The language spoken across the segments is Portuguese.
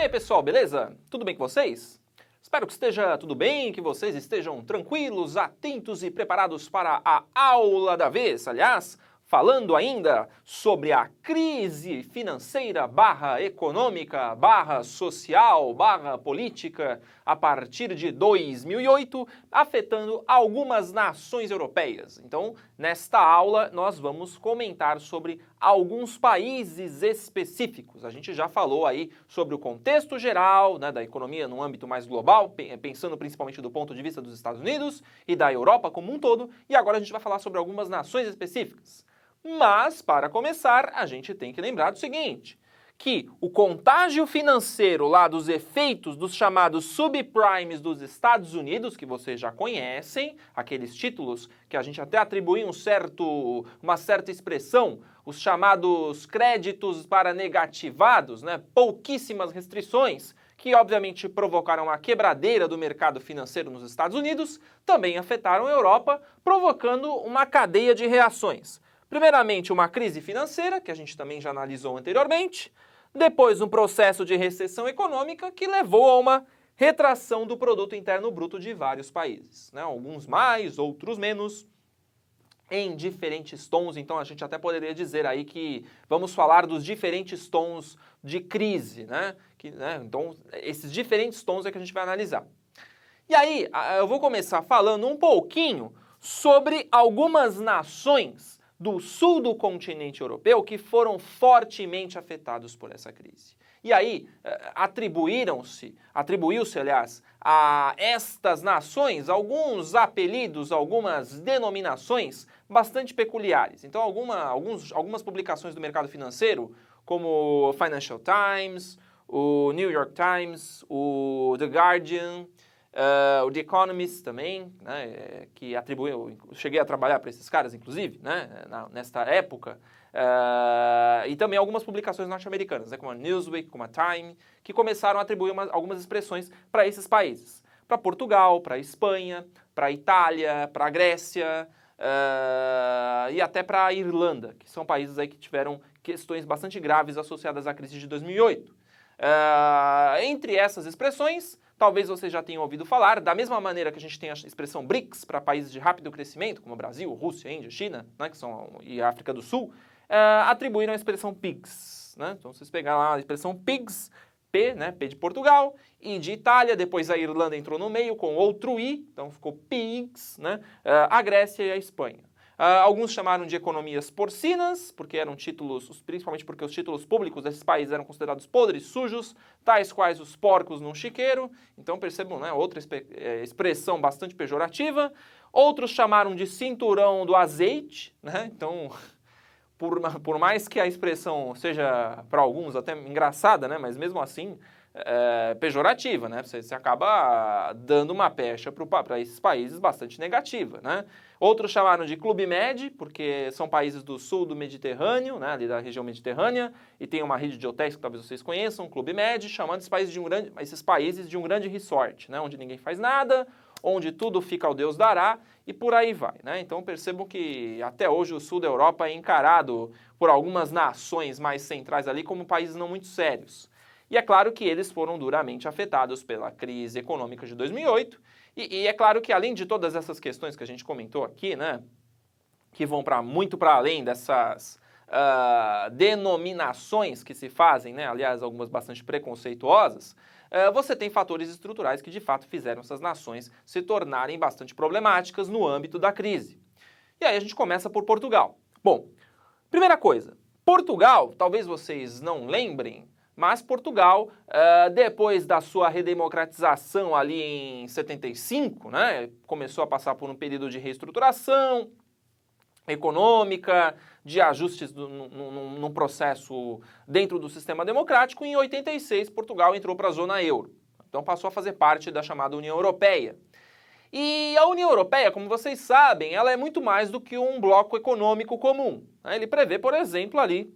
aí, pessoal, beleza? Tudo bem com vocês? Espero que esteja tudo bem, que vocês estejam tranquilos, atentos e preparados para a aula da vez. Aliás, falando ainda sobre a crise financeira / econômica / social / política a partir de 2008, afetando algumas nações europeias. Então, nesta aula, nós vamos comentar sobre alguns países específicos. A gente já falou aí sobre o contexto geral, né, da economia no âmbito mais global, pensando principalmente do ponto de vista dos Estados Unidos e da Europa como um todo, e agora a gente vai falar sobre algumas nações específicas. Mas, para começar, a gente tem que lembrar do seguinte, que o contágio financeiro lá dos efeitos dos chamados subprimes dos Estados Unidos, que vocês já conhecem, aqueles títulos que a gente até atribui uma certa expressão, os chamados créditos para negativados, né? Pouquíssimas restrições, que obviamente provocaram a quebradeira do mercado financeiro nos Estados Unidos, também afetaram a Europa, provocando uma cadeia de reações. Primeiramente, uma crise financeira, que a gente também já analisou anteriormente, depois um processo de recessão econômica que levou a uma retração do produto interno bruto de vários países, né? Alguns mais, outros menos, em diferentes tons. Então a gente até poderia dizer aí que vamos falar dos diferentes tons de crise, né? Então esses diferentes tons é que a gente vai analisar. E aí eu vou começar falando um pouquinho sobre algumas nações do sul do continente europeu que foram fortemente afetados por essa crise. E aí atribuiu-se, aliás, a estas nações alguns apelidos, algumas denominações bastante peculiares. Então algumas publicações do mercado financeiro, como o Financial Times, o New York Times, o The Guardian, o The Economist também, né, que atribuiu, cheguei a trabalhar para esses caras, inclusive, né, nesta época, e também algumas publicações norte-americanas, né, como a Newsweek, como a Time, que começaram a atribuir algumas expressões para esses países. Para Portugal, para Espanha, para Itália, para Grécia e até para a Irlanda, que são países aí que tiveram questões bastante graves associadas à crise de 2008. Entre essas expressões, talvez vocês já tenham ouvido falar, da mesma maneira que a gente tem a expressão BRICS para países de rápido crescimento, como Brasil, Rússia, Índia, China, né, e África do Sul, atribuíram a expressão PIGS. Né? Então, vocês pegaram lá a expressão PIGS, P, né, P de Portugal, I de Itália, depois a Irlanda entrou no meio com outro I, então ficou PIGS, né, a Grécia e a Espanha. Alguns chamaram de economias porcinas, porque eram títulos, principalmente porque os títulos públicos desses países eram considerados podres, sujos, tais quais os porcos num chiqueiro. Então percebam, né, outra expressão bastante pejorativa. Outros chamaram de cinturão do azeite, né? Então, por mais que a expressão seja para alguns até engraçada, né, mas mesmo assim pejorativa, né? Você acaba dando uma pecha para esses países bastante negativa, né? Outros chamaram de Clube Med, porque são países do sul do Mediterrâneo, né, ali da região mediterrânea, e tem uma rede de hotéis que talvez vocês conheçam, Clube Med, chamando esses países de um grande resort, né, onde ninguém faz nada, onde tudo fica ao Deus dará, e por aí vai, né? Então percebam que até hoje o sul da Europa é encarado por algumas nações mais centrais ali como países não muito sérios. E é claro que eles foram duramente afetados pela crise econômica de 2008, e é claro que além de todas essas questões que a gente comentou aqui, né, que vão muito para além dessas denominações que se fazem, né, aliás, algumas bastante preconceituosas, você tem fatores estruturais que de fato fizeram essas nações se tornarem bastante problemáticas no âmbito da crise. E aí a gente começa por Portugal. Bom, primeira coisa, Portugal, talvez vocês não lembrem, mas Portugal, depois da sua redemocratização ali em 75, né, começou a passar por um período de reestruturação econômica, de ajustes num processo dentro do sistema democrático, e em 86 Portugal entrou para a zona euro. Então passou a fazer parte da chamada União Europeia. E a União Europeia, como vocês sabem, ela é muito mais do que um bloco econômico comum. Né? Ele prevê, por exemplo, ali,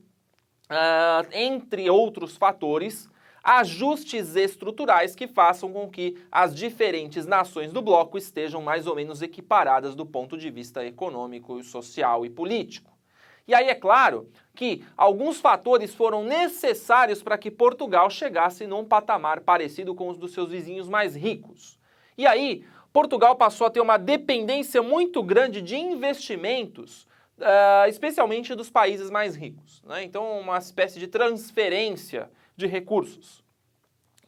entre outros fatores, ajustes estruturais que façam com que as diferentes nações do bloco estejam mais ou menos equiparadas do ponto de vista econômico, social e político. E aí é claro que alguns fatores foram necessários para que Portugal chegasse num patamar parecido com os dos seus vizinhos mais ricos. E aí, Portugal passou a ter uma dependência muito grande de investimentos, especialmente dos países mais ricos, né? Então, uma espécie de transferência de recursos.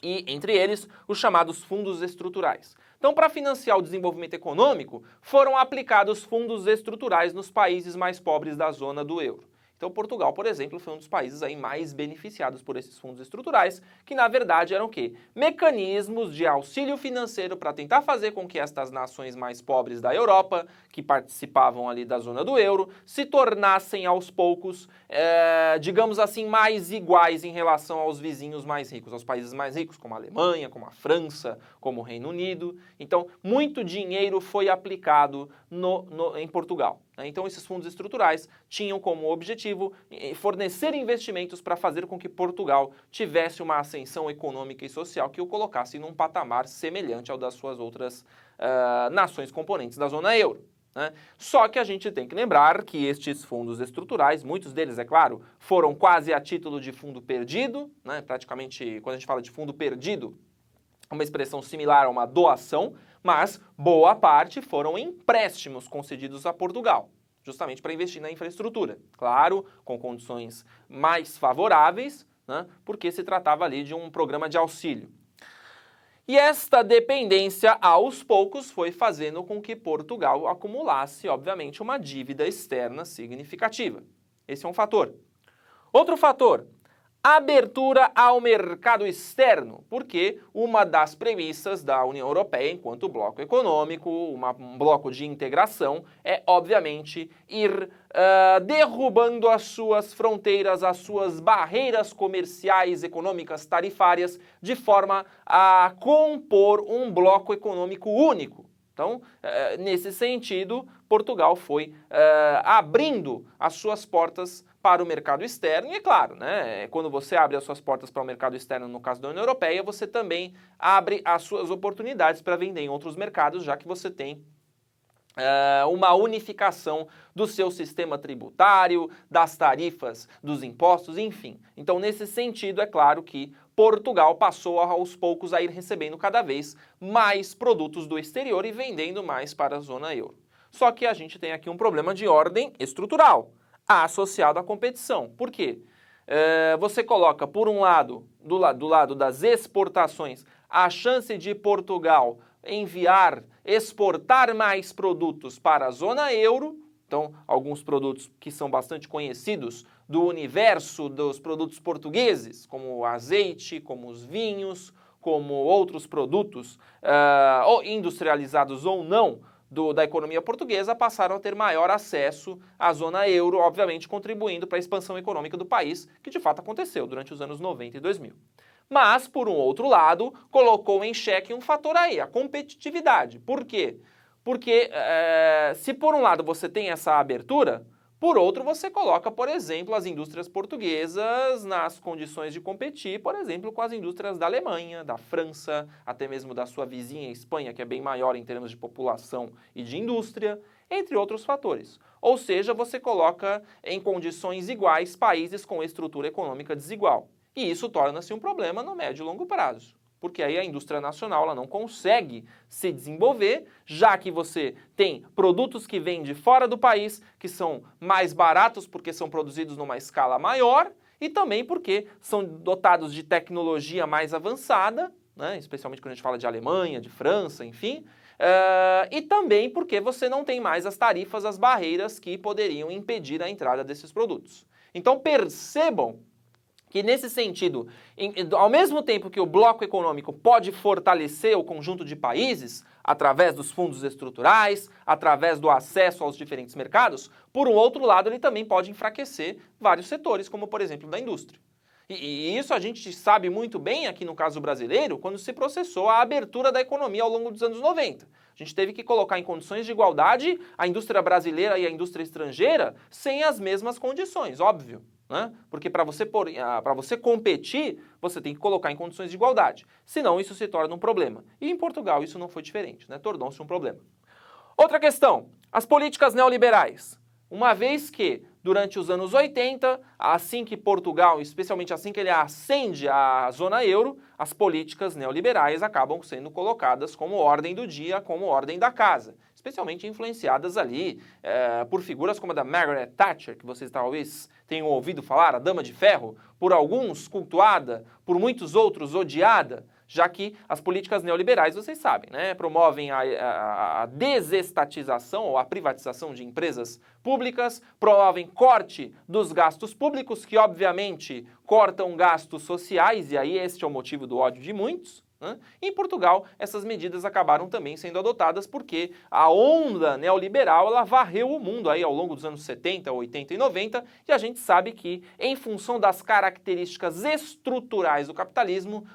E, entre eles, os chamados fundos estruturais. Então, para financiar o desenvolvimento econômico, foram aplicados fundos estruturais nos países mais pobres da zona do euro. Então, Portugal, por exemplo, foi um dos países aí mais beneficiados por esses fundos estruturais, que na verdade eram o quê? Mecanismos de auxílio financeiro para tentar fazer com que estas nações mais pobres da Europa, que participavam ali da zona do euro, se tornassem aos poucos, digamos assim, mais iguais em relação aos vizinhos mais ricos, aos países mais ricos, como a Alemanha, como a França, como o Reino Unido. Então, muito dinheiro foi aplicado em Portugal. Então, esses fundos estruturais tinham como objetivo fornecer investimentos para fazer com que Portugal tivesse uma ascensão econômica e social que o colocasse num patamar semelhante ao das suas outras nações componentes da zona euro, né? Só que a gente tem que lembrar que estes fundos estruturais, muitos deles, é claro, foram quase a título de fundo perdido, né? Praticamente, quando a gente fala de fundo perdido, uma expressão similar a uma doação, mas boa parte foram empréstimos concedidos a Portugal, justamente para investir na infraestrutura. Claro, com condições mais favoráveis, né, porque se tratava ali de um programa de auxílio. E esta dependência, aos poucos, foi fazendo com que Portugal acumulasse, obviamente, uma dívida externa significativa. Esse é um fator. Outro fator: abertura ao mercado externo, porque uma das premissas da União Europeia, enquanto bloco econômico, um bloco de integração, é, obviamente, ir derrubando as suas fronteiras, as suas barreiras comerciais, econômicas, tarifárias, de forma a compor um bloco econômico único. Então, nesse sentido, Portugal foi abrindo as suas portas para o mercado externo, e é claro, né, quando você abre as suas portas para o mercado externo, no caso da União Europeia, você também abre as suas oportunidades para vender em outros mercados, já que você tem uma unificação do seu sistema tributário, das tarifas, dos impostos, enfim. Então, nesse sentido, é claro que Portugal passou aos poucos a ir recebendo cada vez mais produtos do exterior e vendendo mais para a zona euro. Só que a gente tem aqui um problema de ordem estrutural associado à competição. Por quê? Você coloca, por um lado, do lado das exportações, a chance de Portugal exportar mais produtos para a zona euro. Então, alguns produtos que são bastante conhecidos do universo dos produtos portugueses, como o azeite, como os vinhos, como outros produtos industrializados ou não, da economia portuguesa, passaram a ter maior acesso à zona euro, obviamente contribuindo para a expansão econômica do país, que de fato aconteceu durante os anos 90 e 2000. Mas, por um outro lado, colocou em xeque um fator aí, a competitividade. Por quê? Porque se por um lado você tem essa abertura, por outro você coloca, por exemplo, as indústrias portuguesas nas condições de competir, por exemplo, com as indústrias da Alemanha, da França, até mesmo da sua vizinha Espanha, que é bem maior em termos de população e de indústria, entre outros fatores. Ou seja, você coloca em condições iguais países com estrutura econômica desigual. E isso torna-se um problema no médio e longo prazo, porque aí a indústria nacional ela não consegue se desenvolver, já que você tem produtos que vêm de fora do país, que são mais baratos porque são produzidos numa escala maior, e também porque são dotados de tecnologia mais avançada, né, especialmente quando a gente fala de Alemanha, de França, enfim, e também porque você não tem mais as tarifas, as barreiras que poderiam impedir a entrada desses produtos. Então percebam que nesse sentido, ao mesmo tempo que o bloco econômico pode fortalecer o conjunto de países através dos fundos estruturais, através do acesso aos diferentes mercados, por um outro lado ele também pode enfraquecer vários setores, como por exemplo da indústria. E isso a gente sabe muito bem aqui no caso brasileiro, quando se processou a abertura da economia ao longo dos anos 90. A gente teve que colocar em condições de igualdade a indústria brasileira e a indústria estrangeira sem as mesmas condições, óbvio. Né? Porque para você competir, você tem que colocar em condições de igualdade. Senão isso se torna um problema. E em Portugal isso não foi diferente, né? Tornou-se um problema. Outra questão, as políticas neoliberais. Uma vez que, durante os anos 80, assim que Portugal, especialmente assim que ele ascende à zona euro, as políticas neoliberais acabam sendo colocadas como ordem do dia, como ordem da casa, especialmente influenciadas ali por figuras como a da Margaret Thatcher, que vocês talvez tenham ouvido falar, a Dama de Ferro, por alguns cultuada, por muitos outros odiada, já que as políticas neoliberais, vocês sabem, né, promovem a desestatização ou a privatização de empresas públicas, promovem corte dos gastos públicos, que obviamente cortam gastos sociais, e aí este é o motivo do ódio de muitos. Em Portugal, essas medidas acabaram também sendo adotadas porque a onda neoliberal ela varreu o mundo aí ao longo dos anos 70, 80 e 90, e a gente sabe que, em função das características estruturais do capitalismo,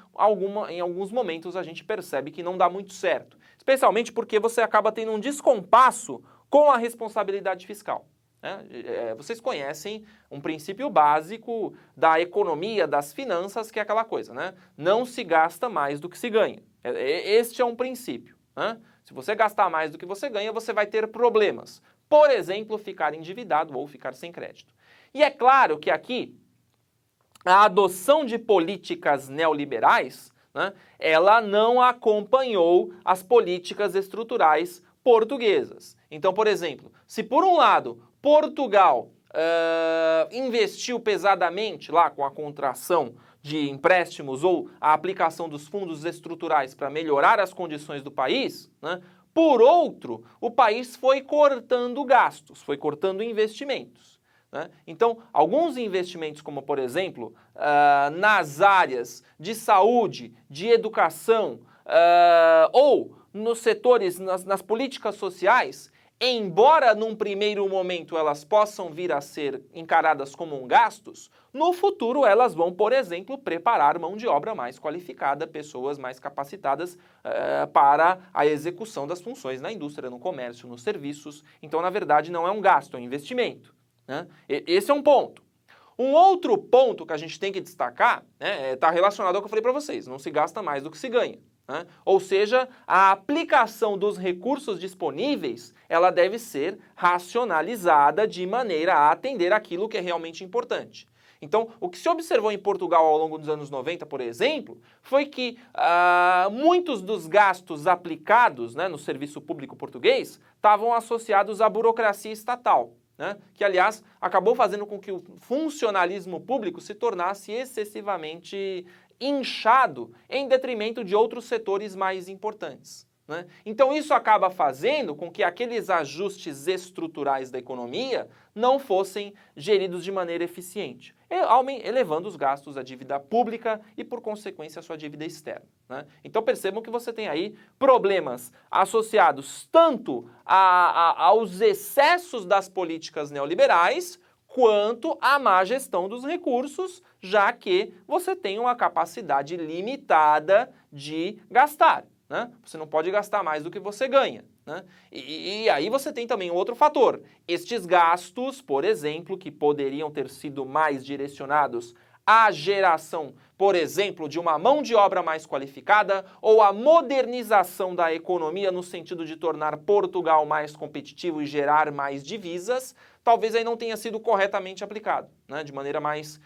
em alguns momentos a gente percebe que não dá muito certo, especialmente porque você acaba tendo um descompasso com a responsabilidade fiscal. Vocês conhecem um princípio básico da economia, das finanças, que é aquela coisa, né? Não se gasta mais do que se ganha. Este é um princípio, né? Se você gastar mais do que você ganha, você vai ter problemas. Por exemplo, ficar endividado ou ficar sem crédito. E é claro que aqui, a adoção de políticas neoliberais, né, ela não acompanhou as políticas estruturais portuguesas. Então, por exemplo, se por um lado Portugal investiu pesadamente lá com a contração de empréstimos ou a aplicação dos fundos estruturais para melhorar as condições do país, né, por outro, o país foi cortando gastos, foi cortando investimentos. Então, alguns investimentos, como por exemplo, nas áreas de saúde, de educação ou nos setores, nas políticas sociais, embora num primeiro momento elas possam vir a ser encaradas como gastos, no futuro elas vão, por exemplo, preparar mão de obra mais qualificada, pessoas mais capacitadas para a execução das funções na indústria, no comércio, nos serviços. Então, na verdade, não é um gasto, é um investimento. Esse é um ponto. Um outro ponto que a gente tem que destacar está relacionado ao que eu falei para vocês, não se gasta mais do que se ganha. Ou seja, a aplicação dos recursos disponíveis, ela deve ser racionalizada de maneira a atender aquilo que é realmente importante. Então, o que se observou em Portugal ao longo dos anos 90, por exemplo, foi que muitos dos gastos aplicados no serviço público português estavam associados à burocracia estatal. Que, aliás, acabou fazendo com que o funcionalismo público se tornasse excessivamente inchado em detrimento de outros setores mais importantes. Então isso acaba fazendo com que aqueles ajustes estruturais da economia não fossem geridos de maneira eficiente, elevando os gastos da dívida pública e, por consequência, a sua dívida externa. Então percebam que você tem aí problemas associados tanto aos excessos das políticas neoliberais, quanto à má gestão dos recursos, já que você tem uma capacidade limitada de gastar. Você não pode gastar mais do que você ganha. E aí você tem também outro fator. Estes gastos, por exemplo, que poderiam ter sido mais direcionados à geração, por exemplo, de uma mão de obra mais qualificada ou a modernização da economia no sentido de tornar Portugal mais competitivo e gerar mais divisas, talvez aí não tenha sido corretamente aplicado, de maneira mais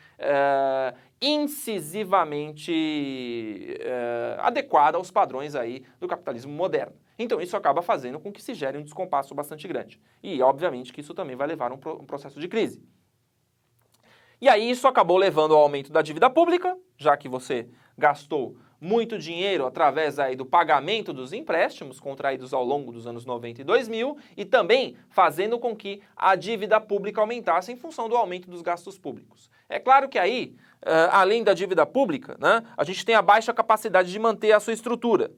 incisivamente adequada aos padrões aí do capitalismo moderno. Então isso acaba fazendo com que se gere um descompasso bastante grande. E obviamente que isso também vai levar a um processo de crise. E aí isso acabou levando ao aumento da dívida pública, já que você gastou muito dinheiro através aí do pagamento dos empréstimos contraídos ao longo dos anos 90 e 2000 e também fazendo com que a dívida pública aumentasse em função do aumento dos gastos públicos. É claro que aí, além da dívida pública, a gente tem a baixa capacidade de manter a sua estrutura.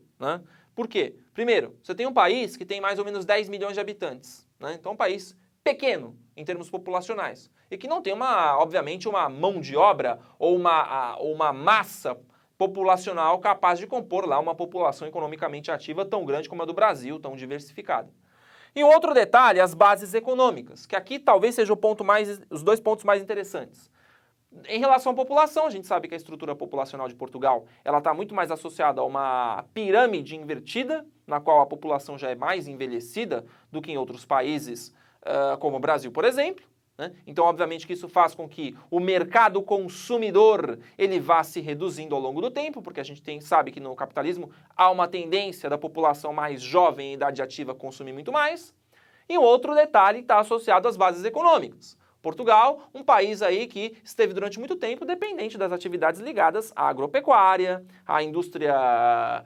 Por quê? Primeiro, você tem um país que tem mais ou menos 10 milhões de habitantes. Então é um país pequeno em termos populacionais e que não tem, obviamente, uma mão de obra ou uma massa populacional capaz de compor lá uma população economicamente ativa tão grande como a do Brasil, tão diversificada. E outro detalhe, as bases econômicas, que aqui talvez seja os dois pontos mais interessantes. Em relação à população, a gente sabe que a estrutura populacional de Portugal ela está muito mais associada a uma pirâmide invertida, na qual a população já é mais envelhecida do que em outros países como o Brasil, por exemplo. Então, obviamente que isso faz com que o mercado consumidor ele vá se reduzindo ao longo do tempo, porque a gente sabe que no capitalismo há uma tendência da população mais jovem em idade ativa consumir muito mais. E um outro detalhe está associado às bases econômicas. Portugal, um país aí que esteve durante muito tempo dependente das atividades ligadas à agropecuária, à indústria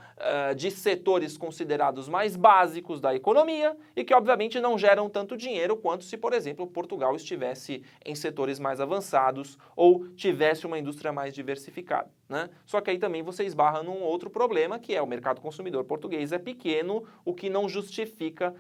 de setores considerados mais básicos da economia e que obviamente não geram tanto dinheiro quanto se, por exemplo, Portugal estivesse em setores mais avançados ou tivesse uma indústria mais diversificada, né? Só que aí também você esbarra num outro problema, que é o mercado consumidor português é pequeno, o que não justifica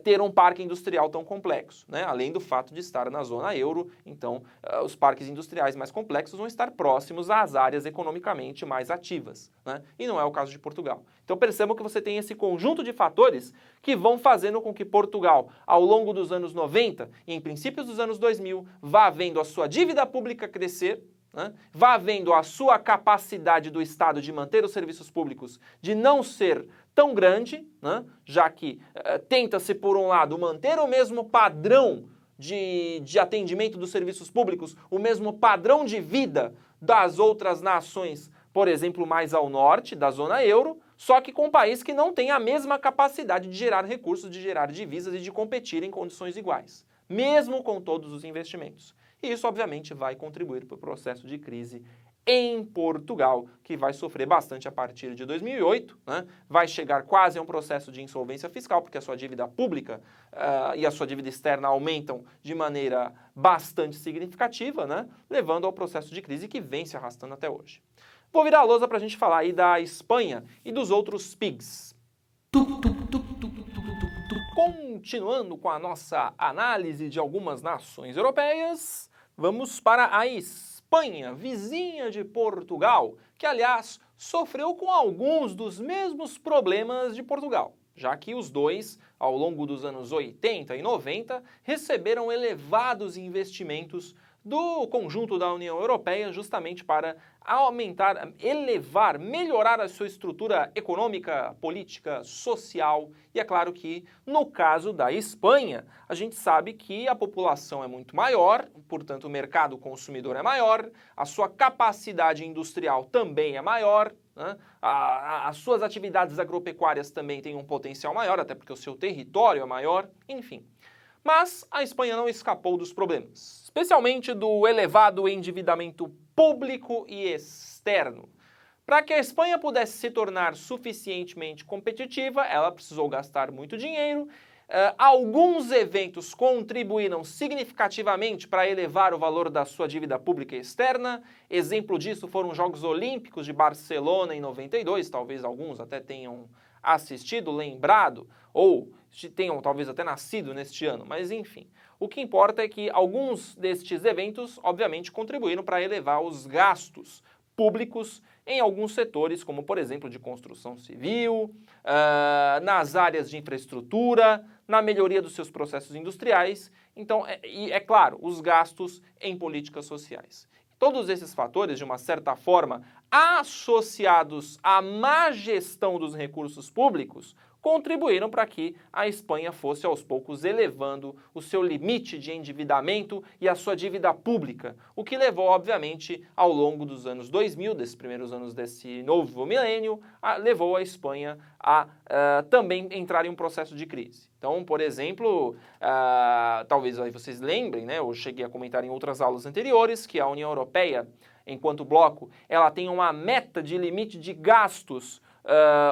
ter um parque industrial tão complexo, né? Além do fato de estar na zona euro, então os parques industriais mais complexos vão estar próximos às áreas economicamente mais ativas, né? E não é o caso de Portugal. Então percebam que você tem esse conjunto de fatores que vão fazendo com que Portugal, ao longo dos anos 90 e em princípios dos anos 2000, vá vendo a sua dívida pública crescer, né? Vá vendo a sua capacidade do Estado de manter os serviços públicos de não ser tão grande, né? Já que tenta-se, por um lado, manter o mesmo padrão de atendimento dos serviços públicos, o mesmo padrão de vida das outras nações, por exemplo, mais ao norte, da zona euro, só que com um país que não tem a mesma capacidade de gerar recursos, de gerar divisas e de competir em condições iguais, mesmo com todos os investimentos. E isso, obviamente, vai contribuir para o processo de crise em Portugal, que vai sofrer bastante a partir de 2008, né? Vai chegar quase a um processo de insolvência fiscal, porque a sua dívida pública e a sua dívida externa aumentam de maneira bastante significativa, né? Levando ao processo de crise que vem se arrastando até hoje. Vou virar a lousa para a gente falar aí da Espanha e dos outros PIGs. Continuando com a nossa análise de algumas nações europeias, vamos para a Espanha, vizinha de Portugal, que, aliás, sofreu com alguns dos mesmos problemas de Portugal, já que os dois, ao longo dos anos 80 e 90, receberam elevados investimentos do conjunto da União Europeia justamente para aumentar, elevar, melhorar a sua estrutura econômica, política, social. E é claro que, no caso da Espanha, a gente sabe que a população é muito maior, portanto o mercado consumidor é maior, a sua capacidade industrial também é maior, né? As suas atividades agropecuárias também têm um potencial maior, até porque o seu território é maior, enfim. Mas a Espanha não escapou dos problemas, especialmente do elevado endividamento público e externo. Para que a Espanha pudesse se tornar suficientemente competitiva, ela precisou gastar muito dinheiro. Alguns eventos contribuíram significativamente para elevar o valor da sua dívida pública externa. Exemplo disso foram os Jogos Olímpicos de Barcelona em 92, talvez alguns até tenham assistido, lembrado, ou tenham talvez até nascido neste ano, mas enfim. O que importa é que alguns destes eventos, obviamente, contribuíram para elevar os gastos públicos em alguns setores, como por exemplo de construção civil, nas áreas de infraestrutura, na melhoria dos seus processos industriais, então, é claro, os gastos em políticas sociais. Todos esses fatores, de uma certa forma, associados à má gestão dos recursos públicos, contribuíram para que a Espanha fosse aos poucos elevando o seu limite de endividamento e a sua dívida pública, o que levou, obviamente, ao longo dos anos 2000, desses primeiros anos desse novo milênio, levou a Espanha a também entrar em um processo de crise. Então, por exemplo, talvez aí vocês lembrem, né, eu cheguei a comentar em outras aulas anteriores, que a União Europeia, enquanto bloco, ela tem uma meta de limite de gastos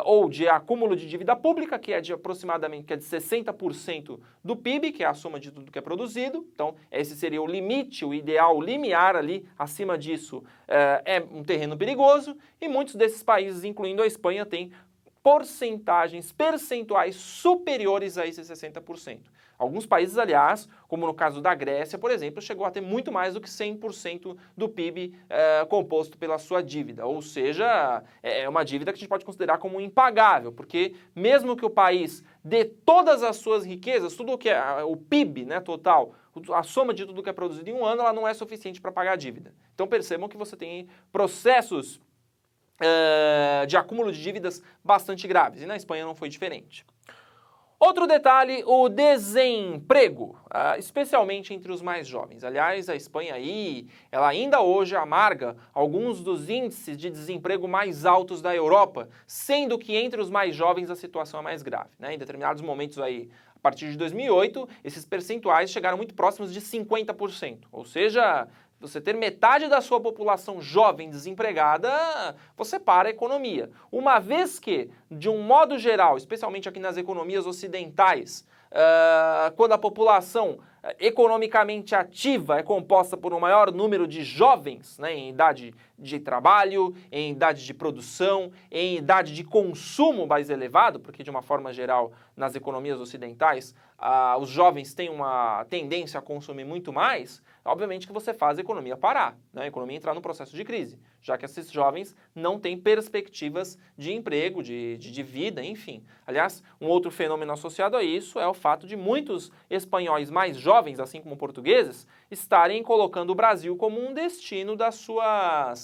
ou de acúmulo de dívida pública, que é de aproximadamente 60% do PIB, que é a soma de tudo que é produzido. Então, esse seria o limite, o ideal, o limiar ali. Acima disso é um terreno perigoso, e muitos desses países, incluindo a Espanha, têm percentuais superiores a esses 60%. Alguns países, aliás, como no caso da Grécia, por exemplo, chegou a ter muito mais do que 100% do PIB composto pela sua dívida. Ou seja, é uma dívida que a gente pode considerar como impagável, porque mesmo que o país dê todas as suas riquezas, tudo o que é o PIB, né, total, a soma de tudo que é produzido em um ano, ela não é suficiente para pagar a dívida. Então percebam que você tem processos de acúmulo de dívidas bastante graves, e na Espanha não foi diferente. Outro detalhe, o desemprego, especialmente entre os mais jovens. Aliás, a Espanha aí, ela ainda hoje amarga alguns dos índices de desemprego mais altos da Europa, sendo que entre os mais jovens a situação é mais grave, né? Em determinados momentos aí, a partir de 2008, esses percentuais chegaram muito próximos de 50%, ou seja, você ter metade da sua população jovem desempregada, você para a economia. Uma vez que, de um modo geral, especialmente aqui nas economias ocidentais, quando a população economicamente ativa é composta por um maior número de jovens, né, em idade de trabalho, em idade de produção, em idade de consumo mais elevado, porque de uma forma geral nas economias ocidentais os jovens têm uma tendência a consumir muito mais, obviamente que você faz a economia parar, né, a economia entrar num processo de crise, já que esses jovens não têm perspectivas de emprego, de vida, enfim. Aliás, um outro fenômeno associado a isso é o fato de muitos espanhóis mais jovens, assim como portugueses, estarem colocando o Brasil como um destino da sua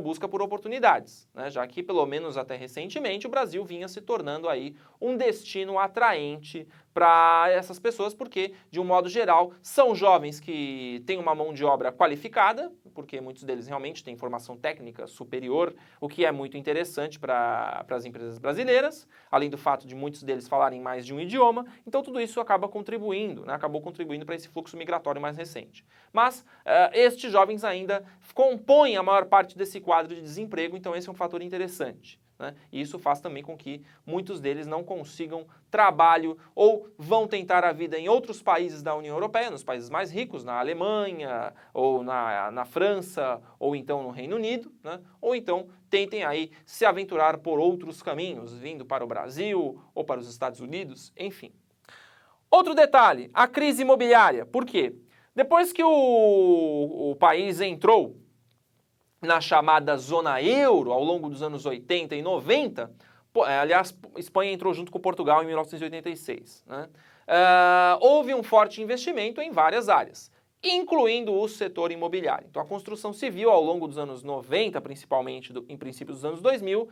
busca por oportunidades, né? Já que, pelo menos até recentemente, o Brasil vinha se tornando aí um destino atraente para essas pessoas, porque, de um modo geral, são jovens que têm uma mão de obra qualificada, porque muitos deles realmente têm formação técnica superior, o que é muito interessante para as empresas brasileiras, além do fato de muitos deles falarem mais de um idioma, então tudo isso acaba contribuindo, né? Acabou contribuindo para esse fluxo migratório mais recente. Mas estes jovens ainda compõem a maior parte desse quadro de desemprego, então esse é um fator interessante, né? E isso faz também com que muitos deles não consigam trabalho ou vão tentar a vida em outros países da União Europeia, nos países mais ricos, na Alemanha, ou na França, ou então no Reino Unido, né? Ou então tentem aí se aventurar por outros caminhos, vindo para o Brasil ou para os Estados Unidos, enfim. Outro detalhe, a crise imobiliária. Por quê? Depois que o país entrou na chamada zona euro ao longo dos anos 80 e 90, aliás, Espanha entrou junto com Portugal em 1986, né? Houve um forte investimento em várias áreas, incluindo o setor imobiliário. Então a construção civil ao longo dos anos 90, principalmente em princípios dos anos 2000,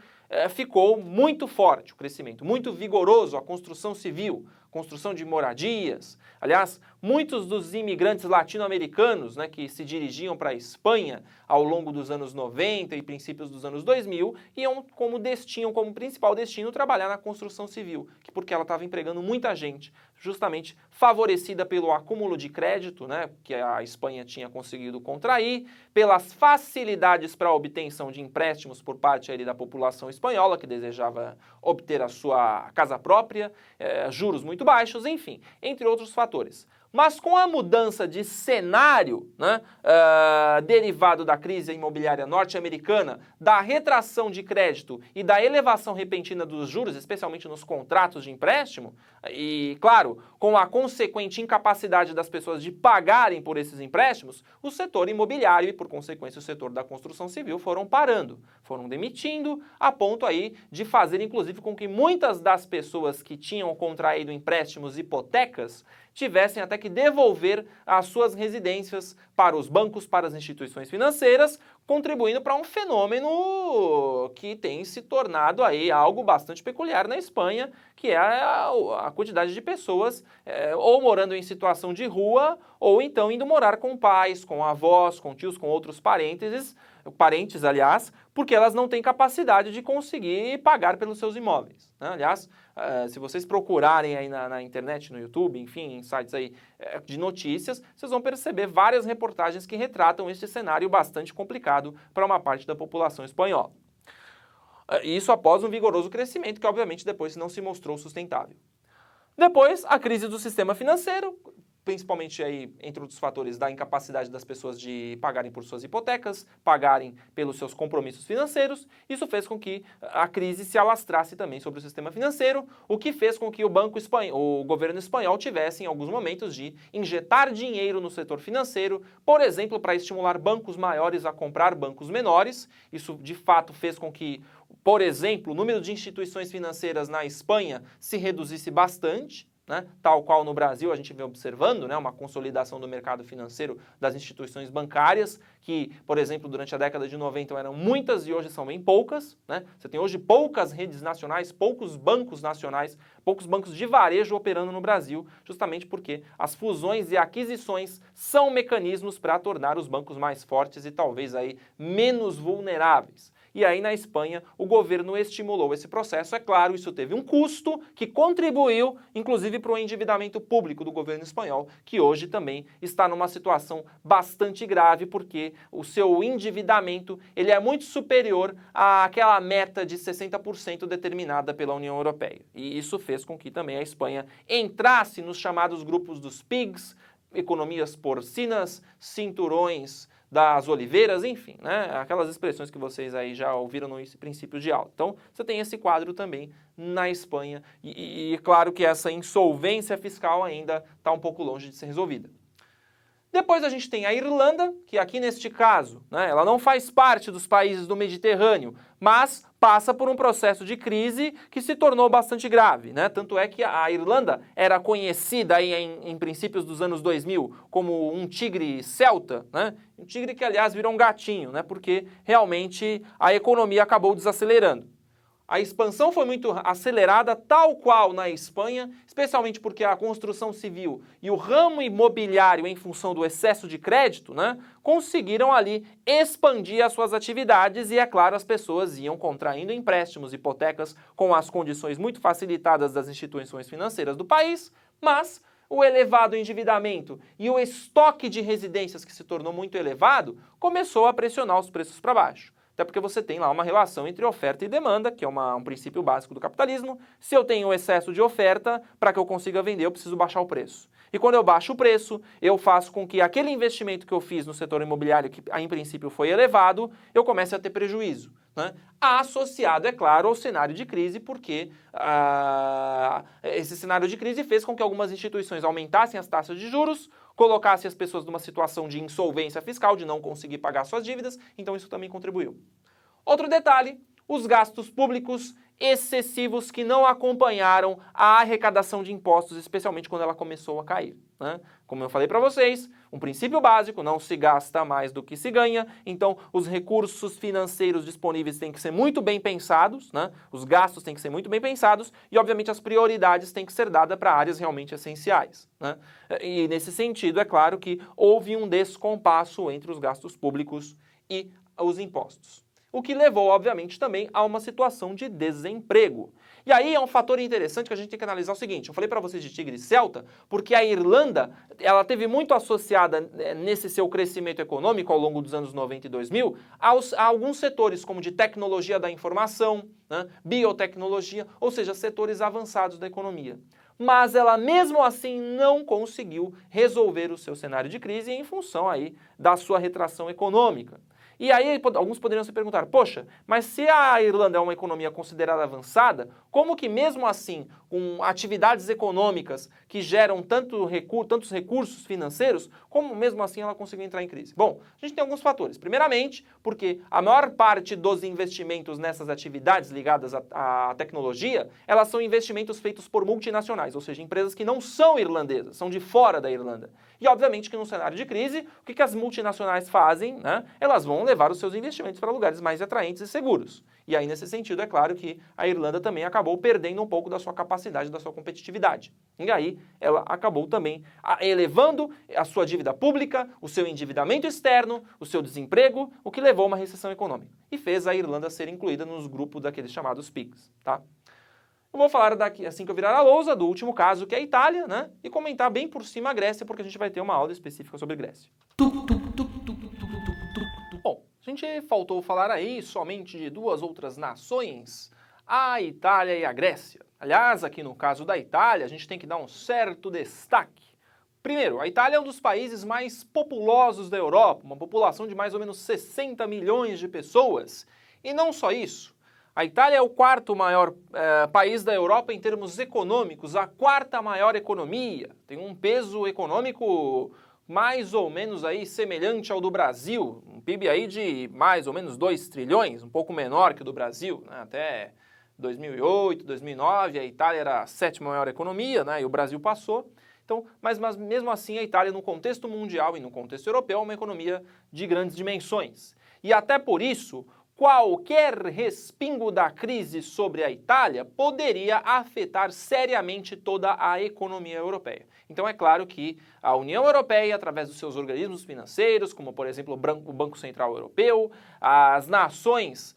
ficou muito forte, o crescimento, muito vigoroso, a construção civil, construção de moradias. Aliás, muitos dos imigrantes latino-americanos, né, que se dirigiam para a Espanha ao longo dos anos 90 e princípios dos anos 2000, iam como principal destino trabalhar na construção civil, porque ela estava empregando muita gente, justamente favorecida pelo acúmulo de crédito, né, que a Espanha tinha conseguido contrair, pelas facilidades para a obtenção de empréstimos por parte ali da população espanhola, que desejava obter a sua casa própria, juros muito baixos, enfim, entre outros fatores. Mas com a mudança de cenário, né, derivado da crise imobiliária norte-americana, da retração de crédito e da elevação repentina dos juros, especialmente nos contratos de empréstimo, e, claro, com a consequente incapacidade das pessoas de pagarem por esses empréstimos, o setor imobiliário e, por consequência, o setor da construção civil foram parando, foram demitindo, a ponto aí de fazer, inclusive, com que muitas das pessoas que tinham contraído empréstimos, hipotecas, tivessem até que devolver as suas residências para os bancos, para as instituições financeiras, contribuindo para um fenômeno que tem se tornado aí algo bastante peculiar na Espanha, que é a quantidade de pessoas ou morando em situação de rua, ou então indo morar com pais, com avós, com tios, com outros parentes, aliás, porque elas não têm capacidade de conseguir pagar pelos seus imóveis, né? Aliás, se vocês procurarem aí na internet, no YouTube, enfim, em sites aí de notícias, vocês vão perceber várias reportagens que retratam este cenário bastante complicado para uma parte da população espanhola. Isso após um vigoroso crescimento que, obviamente, depois não se mostrou sustentável. Depois, a crise do sistema financeiro, principalmente aí, entre outros fatores, da incapacidade das pessoas de pagarem por suas hipotecas, pagarem pelos seus compromissos financeiros. Isso fez com que a crise se alastrasse também sobre o sistema financeiro, o que fez com que o governo espanhol tivesse, em alguns momentos, de injetar dinheiro no setor financeiro, por exemplo, para estimular bancos maiores a comprar bancos menores. Isso, de fato, fez com que, por exemplo, o número de instituições financeiras na Espanha se reduzisse bastante, né? Tal qual no Brasil a gente vem observando, né, uma consolidação do mercado financeiro das instituições bancárias, que, por exemplo, durante a década de 90 eram muitas e hoje são bem poucas, né? Você tem hoje poucas redes nacionais, poucos bancos nacionais, poucos bancos de varejo operando no Brasil, justamente porque as fusões e aquisições são mecanismos para tornar os bancos mais fortes e talvez aí menos vulneráveis. E aí na Espanha o governo estimulou esse processo, é claro, isso teve um custo que contribuiu inclusive para o endividamento público do governo espanhol, que hoje também está numa situação bastante grave porque o seu endividamento ele é muito superior àquela meta de 60% determinada pela União Europeia. E isso fez com que também a Espanha entrasse nos chamados grupos dos PIGs, economias porcinas, cinturões das oliveiras, enfim, né? Aquelas expressões que vocês aí já ouviram no princípio de aula. Então, você tem esse quadro também na Espanha e claro que essa insolvência fiscal ainda está um pouco longe de ser resolvida. Depois a gente tem a Irlanda, que aqui neste caso, né, ela não faz parte dos países do Mediterrâneo, mas passa por um processo de crise que se tornou bastante grave, né? Tanto é que a Irlanda era conhecida aí em princípios dos anos 2000 como um tigre celta, né? Um tigre que, aliás, virou um gatinho, né? Porque realmente a economia acabou desacelerando. A expansão foi muito acelerada, tal qual na Espanha, especialmente porque a construção civil e o ramo imobiliário, em função do excesso de crédito, né, conseguiram ali expandir as suas atividades e, é claro, as pessoas iam contraindo empréstimos, hipotecas, com as condições muito facilitadas das instituições financeiras do país, mas o elevado endividamento e o estoque de residências que se tornou muito elevado começou a pressionar os preços para baixo. Até porque você tem lá uma relação entre oferta e demanda, que é um princípio básico do capitalismo. Se eu tenho excesso de oferta, para que eu consiga vender, eu preciso baixar o preço. E quando eu baixo o preço, eu faço com que aquele investimento que eu fiz no setor imobiliário, que em princípio foi elevado, eu comece a ter prejuízo, né? Associado, é claro, ao cenário de crise, porque esse cenário de crise fez com que algumas instituições aumentassem as taxas de juros, colocasse as pessoas numa situação de insolvência fiscal, de não conseguir pagar suas dívidas, então isso também contribuiu. Outro detalhe, os gastos públicos excessivos que não acompanharam a arrecadação de impostos, especialmente quando ela começou a cair, né? Como eu falei para vocês, um princípio básico, não se gasta mais do que se ganha, então os recursos financeiros disponíveis têm que ser muito bem pensados, né? Os gastos têm que ser muito bem pensados e, obviamente, as prioridades têm que ser dadas para áreas realmente essenciais, né? E, nesse sentido, é claro que houve um descompasso entre os gastos públicos e os impostos. O que levou, obviamente, também a uma situação de desemprego. E aí é um fator interessante que a gente tem que analisar o seguinte, eu falei para vocês de tigre celta, porque a Irlanda, ela teve muito associada nesse seu crescimento econômico ao longo dos anos 90 e 2000, a alguns setores como de tecnologia da informação, né, biotecnologia, ou seja, setores avançados da economia. Mas ela mesmo assim não conseguiu resolver o seu cenário de crise em função aí da sua retração econômica. E aí alguns poderiam se perguntar, poxa, mas se a Irlanda é uma economia considerada avançada, como que mesmo assim, com atividades econômicas que geram tantos recursos financeiros, como mesmo assim ela conseguiu entrar em crise? Bom, a gente tem alguns fatores. Primeiramente, porque a maior parte dos investimentos nessas atividades ligadas à tecnologia, elas são investimentos feitos por multinacionais, ou seja, empresas que não são irlandesas, são de fora da Irlanda. E obviamente que num cenário de crise, o que as multinacionais fazem, né? Elas vão levar os seus investimentos para lugares mais atraentes e seguros. E aí, nesse sentido, é claro que a Irlanda também acabou perdendo um pouco da sua capacidade, da sua competitividade. E aí, ela acabou também elevando a sua dívida pública, o seu endividamento externo, o seu desemprego, o que levou a uma recessão econômica. E fez a Irlanda ser incluída nos grupos daqueles chamados PIGs, tá? Eu vou falar daqui, assim que eu virar a lousa, do último caso, que é a Itália, né? E comentar bem por cima a Grécia, porque a gente vai ter uma aula específica sobre Grécia. Bom, a gente faltou falar aí somente de duas outras nações, a Itália e a Grécia. Aliás, aqui no caso da Itália, a gente tem que dar um certo destaque. Primeiro, a Itália é um dos países mais populosos da Europa, uma população de mais ou menos 60 milhões de pessoas. E não só isso, a Itália é o quarto maior país da Europa em termos econômicos, a quarta maior economia, tem um peso econômico mais ou menos aí semelhante ao do Brasil, um PIB aí de mais ou menos 2 trilhões, um pouco menor que o do Brasil, né? Até 2008, 2009, a Itália era a sétima maior economia, né, e o Brasil passou. Então, mas mesmo assim a Itália no contexto mundial e no contexto europeu é uma economia de grandes dimensões. E até por isso, qualquer respingo da crise sobre a Itália poderia afetar seriamente toda a economia europeia. Então é claro que a União Europeia, através dos seus organismos financeiros, como por exemplo o Banco Central Europeu, as nações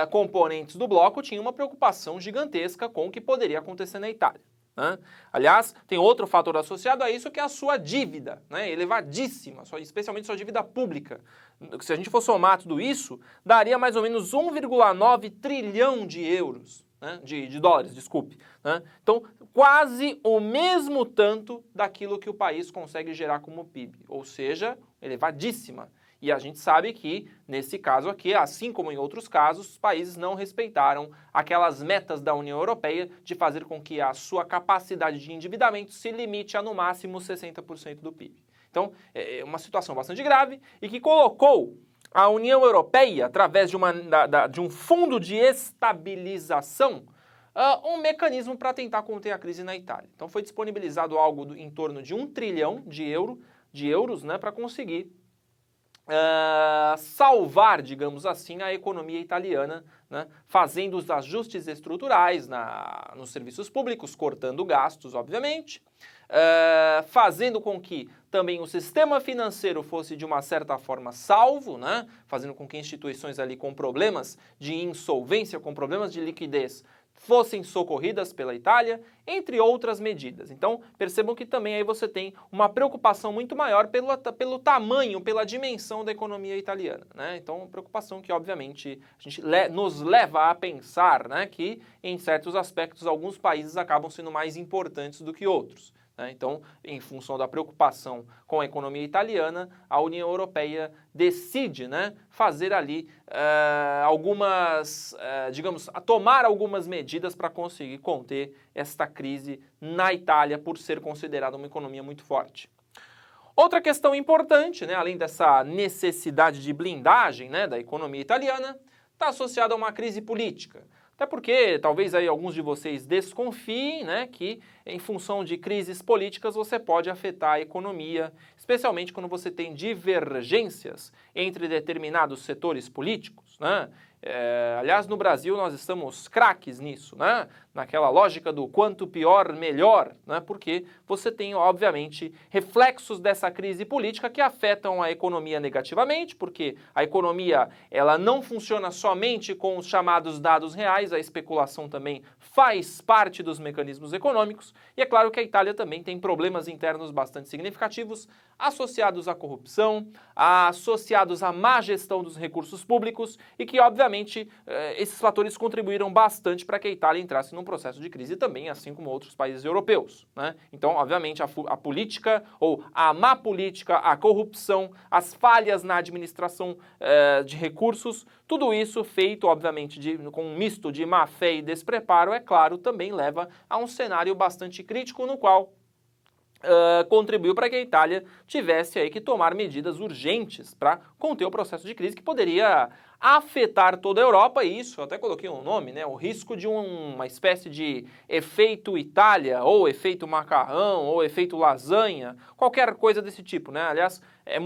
componentes do bloco tinham uma preocupação gigantesca com o que poderia acontecer na Itália. Né? Aliás, tem outro fator associado a isso que é a sua dívida, né? Elevadíssima, especialmente sua dívida pública. Se a gente for somar tudo isso, daria mais ou menos 1,9 trilhão de euros, né? de dólares, desculpe. Né? Então, quase o mesmo tanto daquilo que o país consegue gerar como PIB, ou seja, elevadíssima. E a gente sabe que, nesse caso aqui, assim como em outros casos, os países não respeitaram aquelas metas da União Europeia de fazer com que a sua capacidade de endividamento se limite a, no máximo, 60% do PIB. Então, é uma situação bastante grave e que colocou a União Europeia, através de um fundo de estabilização, um mecanismo para tentar conter a crise na Itália. Então, foi disponibilizado algo em torno de 1 trilhão de euros, né, para conseguir salvar, digamos assim, a economia italiana, né, fazendo os ajustes estruturais nos serviços públicos, cortando gastos, obviamente, fazendo com que também o sistema financeiro fosse de uma certa forma salvo, né, fazendo com que instituições ali com problemas de insolvência, com problemas de liquidez, fossem socorridas pela Itália, entre outras medidas. Então, percebam que também aí você tem uma preocupação muito maior pelo tamanho, pela dimensão da economia italiana, né? Então, uma preocupação que, obviamente, nos leva a pensar, né, que, em certos aspectos, alguns países acabam sendo mais importantes do que outros. Então, em função da preocupação com a economia italiana, a União Europeia decide, né, fazer ali tomar algumas medidas para conseguir conter esta crise na Itália por ser considerada uma economia muito forte. Outra questão importante, né, além dessa necessidade de blindagem, né, da economia italiana, está associada a uma crise política. Até porque talvez aí alguns de vocês desconfiem, né, que em função de crises políticas você pode afetar a economia, especialmente quando você tem divergências entre determinados setores políticos, né? Aliás, no Brasil nós estamos craques nisso, né? Naquela lógica do quanto pior, melhor, né? Porque você tem, obviamente, reflexos dessa crise política que afetam a economia negativamente, porque a economia ela não funciona somente com os chamados dados reais, a especulação também faz parte dos mecanismos econômicos, e é claro que a Itália também tem problemas internos bastante significativos, associados à corrupção, associados à má gestão dos recursos públicos, e que, obviamente, esses fatores contribuíram bastante para que a Itália entrasse num processo de crise também, assim como outros países europeus, né? Então, obviamente, a política ou a má política, a corrupção, as falhas na administração de recursos, tudo isso feito, obviamente, com um misto de má fé e despreparo, é claro, também leva a um cenário bastante crítico no qual contribuiu para que a Itália tivesse aí que tomar medidas urgentes para conter o processo de crise que poderia afetar toda a Europa, e isso, eu até coloquei um nome, né, o risco de uma espécie de efeito Itália, ou efeito macarrão, ou efeito lasanha, qualquer coisa desse tipo, né? Aliás, é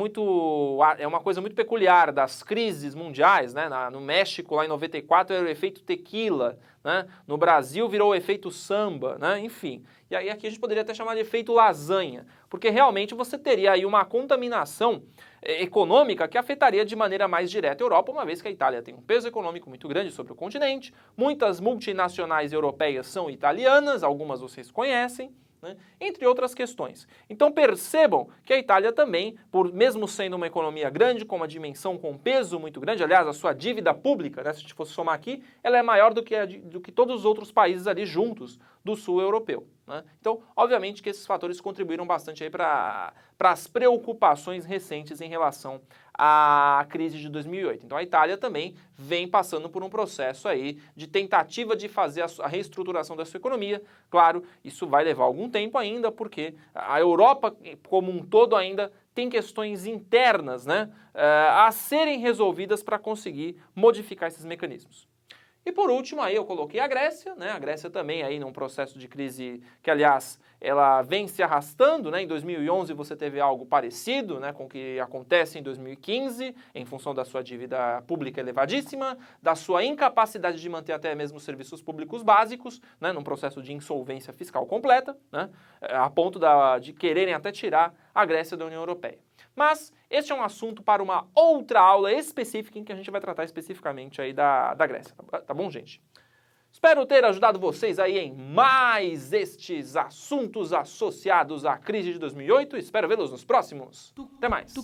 uma coisa muito peculiar das crises mundiais, né? No México, lá em 94, era o efeito tequila, né? No Brasil virou o efeito samba, né? Enfim. E aí aqui a gente poderia até chamar de efeito lasanha, porque realmente você teria aí uma contaminação econômica que afetaria de maneira mais direta a Europa, uma vez que a Itália tem um peso econômico muito grande sobre o continente, muitas multinacionais europeias são italianas, algumas vocês conhecem, né? Entre outras questões. Então percebam que a Itália também, mesmo sendo uma economia grande, com uma dimensão com peso muito grande, aliás, a sua dívida pública, né, se a gente fosse somar aqui, ela é maior do que todos os outros países ali juntos do sul europeu, né? Então, obviamente que esses fatores contribuíram bastante aí para as preocupações recentes em relação à crise de 2008. Então a Itália também vem passando por um processo aí de tentativa de fazer a reestruturação da sua economia. Claro, isso vai levar algum tempo ainda, porque a Europa como um todo ainda tem questões internas, né, a serem resolvidas para conseguir modificar esses mecanismos. E por último, aí eu coloquei a Grécia, né? A Grécia também aí num processo de crise que, aliás, ela vem se arrastando, né? Em 2011 você teve algo parecido, né, com o que acontece em 2015, em função da sua dívida pública elevadíssima, da sua incapacidade de manter até mesmo serviços públicos básicos, né, num processo de insolvência fiscal completa, né, a ponto de quererem até tirar a Grécia da União Europeia. Mas este é um assunto para uma outra aula específica em que a gente vai tratar especificamente aí da Grécia, tá bom, gente? Espero ter ajudado vocês aí em mais estes assuntos associados à crise de 2008. Espero vê-los nos próximos. Até mais.